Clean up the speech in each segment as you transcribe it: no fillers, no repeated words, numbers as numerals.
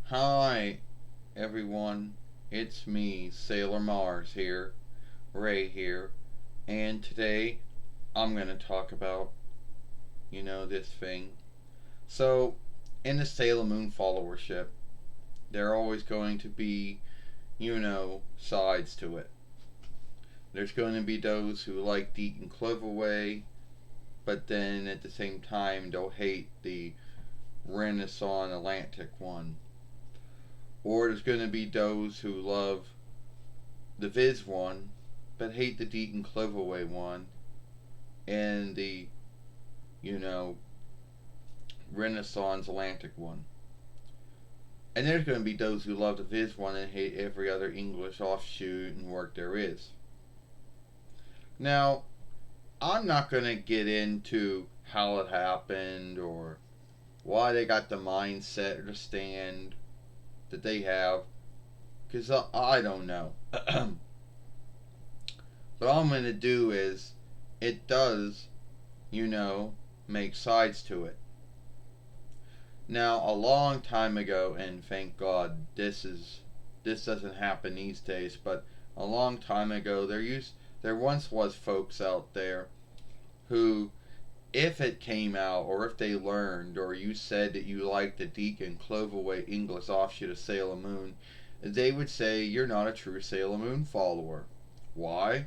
Hi, everyone. It's me, Sailor Mars here, Ray here, and today I'm going to talk about, this thing. So, in the Sailor Moon followership, there are always going to be, sides to it. There's going to be those who like Deek and Cloverway, but then at the same time they'll hate the Renaissance Atlantic one. Or there's going to be those who love the Viz one, but hate the Deaton Cloverway one, and the, you know, Renaissance Atlantic one. And there's going to be those who love the Viz one and hate every other English offshoot and work there is. Now, I'm not going to get into how it happened or why they got the mindset or the stand that they have, because I don't know. What I'm going to do is, it does, make sides to it. Now, a long time ago, and thank God this doesn't happen these days, but a long time ago, there once was folks out there who, if it came out, or if they learned, or you said that you liked the Deacon Cloverway English offshoot of Sailor Moon, they would say you're not a true Sailor Moon follower. Why?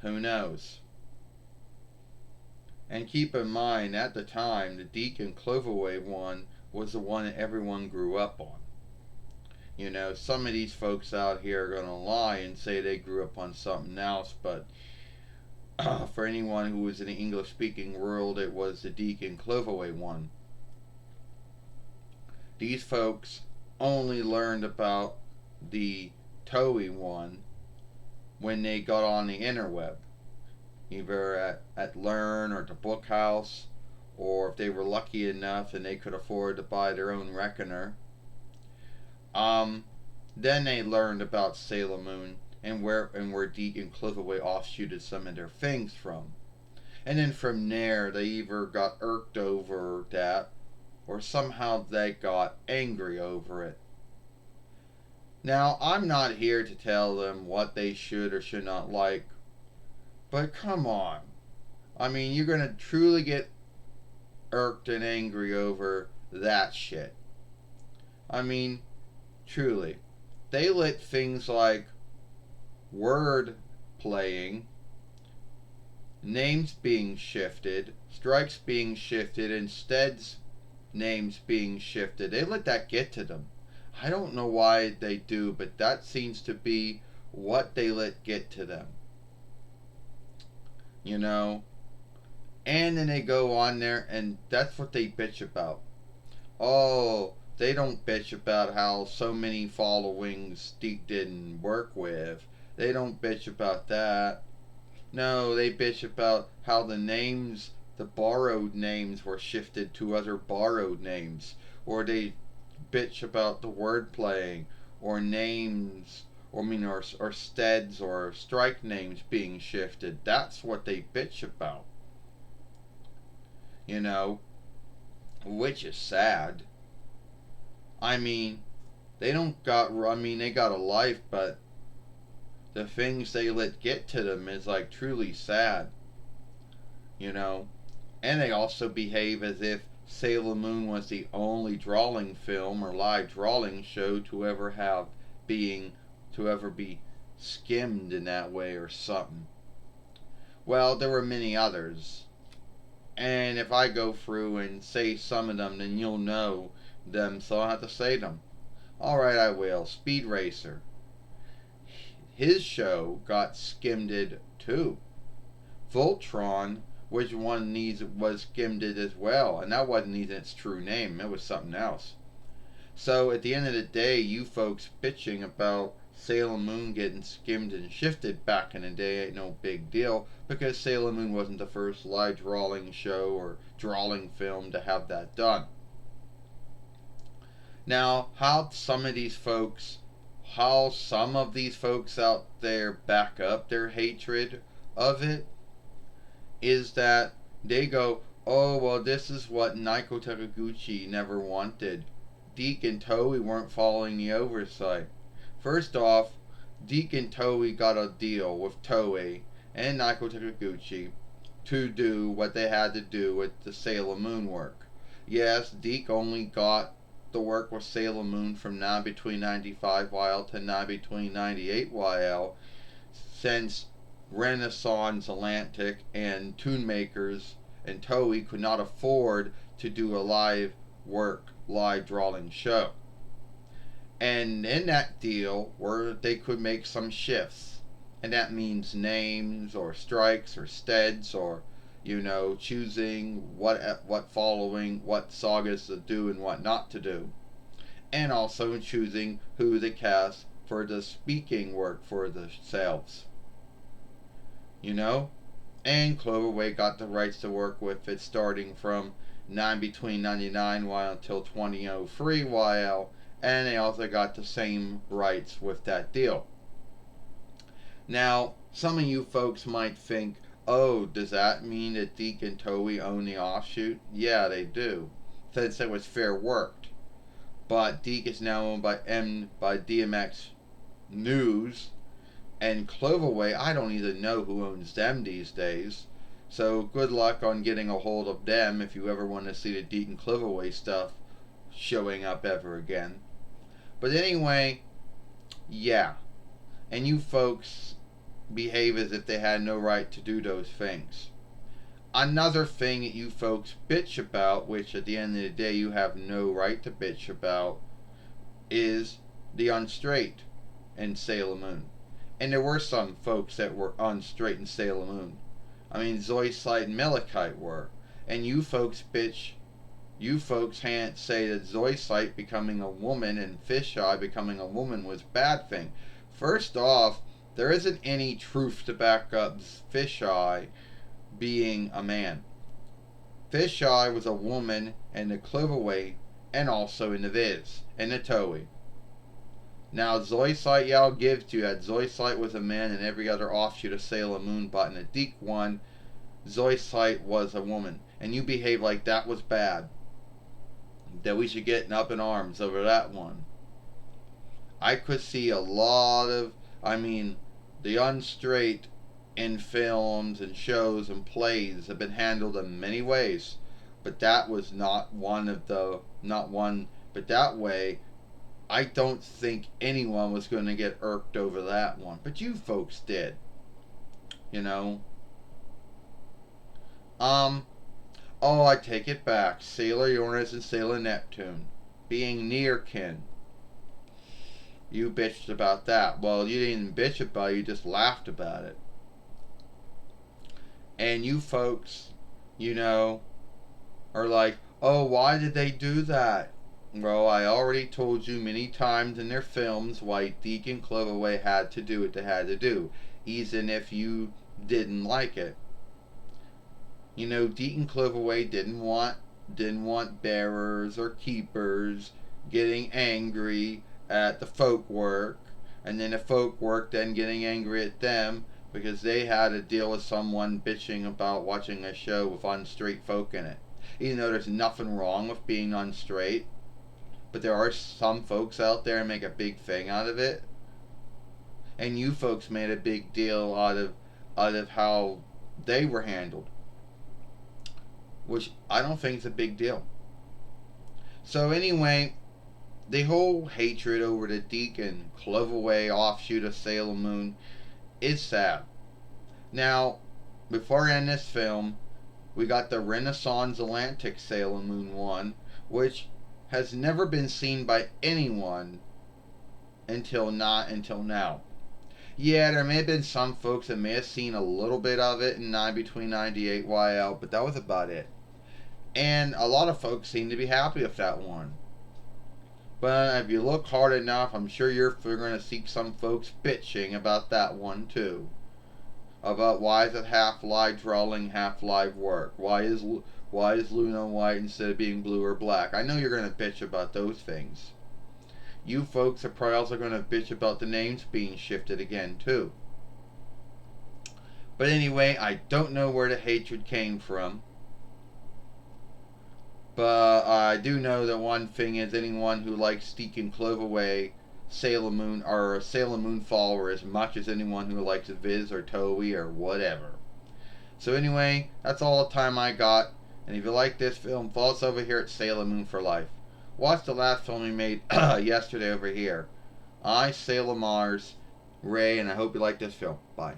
Who knows? And keep in mind, at the time, the Deacon Cloverway one was the one that everyone grew up on. Some of these folks out here are going to lie and say they grew up on something else, but for anyone who was in the English speaking world, it was the Deacon Cloverway one. These folks only learned about the Toei one when they got on the interweb, either at Learn or at the Book House, or if they were lucky enough and they could afford to buy their own reckoner. Then they learned about Sailor Moon and where Deek and Cloverway offshooted some of their things from. And then from there, they either got irked over that, or somehow they got angry over it. Now, I'm not here to tell them what they should or should not like, but come on. I mean, you're going to truly get irked and angry over that shit. I mean, truly. They let things like word playing, names being shifted, strikes being shifted, instead's names being shifted. They let that get to them. I don't know why they do, but that seems to be what they let get to them. And then they go on there and that's what they bitch about. Oh, they don't bitch about how so many followings Deek didn't work with. They don't bitch about that. No, they bitch about how the borrowed names were shifted to other borrowed names. Or they bitch about the word playing, or names, or steads or strike names being shifted. That's what they bitch about. Which is sad. I mean, they got a life, but the things they let get to them is like truly sad. And they also behave as if Sailor Moon was the only drawing film or live drawing show to ever be skimmed in that way or something. Well, there were many others. And if I go through and say some of them, then you'll know them, so I'll have to say them. Alright, I will. Speed Racer. His show got skimmed too. Voltron, which one was skimmed as well, and that wasn't even its true name, it was something else. So at the end of the day, you folks bitching about Sailor Moon getting skimmed and shifted back in the day ain't no big deal, because Sailor Moon wasn't the first live drawing show or drawing film to have that done. Now, how some of these folks out there back up their hatred of it is that they go, oh, well, this is what Naiko Takaguchi never wanted. Deke and Toei weren't following the oversight. First off, Deke and Toei got a deal with Toei and Naoko Takiguchi to do what they had to do with the Sailor Moon work. Yes, Deke only got the work with Sailor Moon from now between 95 YL to now between 98 YL, since Renaissance Atlantic and Toon Makers and Toei could not afford to do a live drawing show. And in that deal, where they could make some shifts, and that means names or strikes or steads, or choosing what following, what sagas to do and what not to do, and also choosing who to cast for the speaking work for themselves. And Cloverway got the rights to work with it starting from between 99 YL until 2003 YL, and they also got the same rights with that deal. Now, some of you folks might think, oh, does that mean that Deke and Toei own the offshoot? Yeah, they do, since it was fair worked. But Deke is now owned by DMX News, and Cloverway, I don't even know who owns them these days. So good luck on getting a hold of them if you ever want to see the Deke and Cloverway stuff showing up ever again. But anyway, yeah. And you folks behave as if they had no right to do those things. Another thing that you folks bitch about, which at the end of the day you have no right to bitch about, is the unstraight in Sailor Moon. And there were some folks that were unstraight in Sailor Moon. I mean, Zoisite and Malachite were. And you folks bitch. You folks can't say that Zoisite becoming a woman and Fisheye becoming a woman was a bad thing. First off, there isn't any truth to back up Fisheye being a man. Fisheye was a woman in the Cloverway and also in the Viz and the Toei. Now, Zoisite, yeah, I'll give to you that Zoisite was a man and every other offshoot of Sailor Moon, but in the Deke one, Zoisite was a woman. And you behave like that was bad. That we should get up in arms over that one. I could see a lot of, the unstraight in films and shows and plays have been handled in many ways. But that was not but that way, I don't think anyone was going to get irked over that one. But you folks did. Oh, I take it back. Sailor Uranus and Sailor Neptune being near kin. You bitched about that. Well, you didn't bitch about it, you just laughed about it. And you folks, are like, oh, why did they do that? Well, I already told you many times in their films why Deke and Cloverway had to do what they had to do, even if you didn't like it. Deke and Cloverway didn't want bearers or keepers getting angry at the folk work, and then the folk work then getting angry at them because they had to deal with someone bitching about watching a show with unstraight folk in it. Even though there's nothing wrong with being unstraight, but there are some folks out there who make a big thing out of it. And you folks made a big deal out of how they were handled, which I don't think is a big deal. So anyway, the whole hatred over the Deke and Cloverway offshoot of Sailor Moon is sad. Now, before I end this film, we got the Renaissance Atlantic Sailor Moon 1, which has never been seen by anyone until now. Yeah, there may have been some folks that may have seen a little bit of it in between 98 YL, but that was about it. And a lot of folks seem to be happy with that one. But if you look hard enough, I'm sure you're going to see some folks bitching about that one too. About why is it half live drawing, half live work? Why is Luna white instead of being blue or black? I know you're going to bitch about those things. You folks are probably also going to bitch about the names being shifted again too. But anyway, I don't know where the hatred came from. But I do know that one thing is anyone who likes Deacon Cloverway, Sailor Moon, or a Sailor Moon follower as much as anyone who likes Viz or Toei or whatever. So anyway, that's all the time I got. And if you like this film, follow us over here at Sailor Moon for Life. Watch the last film we made yesterday over here. I, Sailor Mars, Ray, and I hope you like this film. Bye.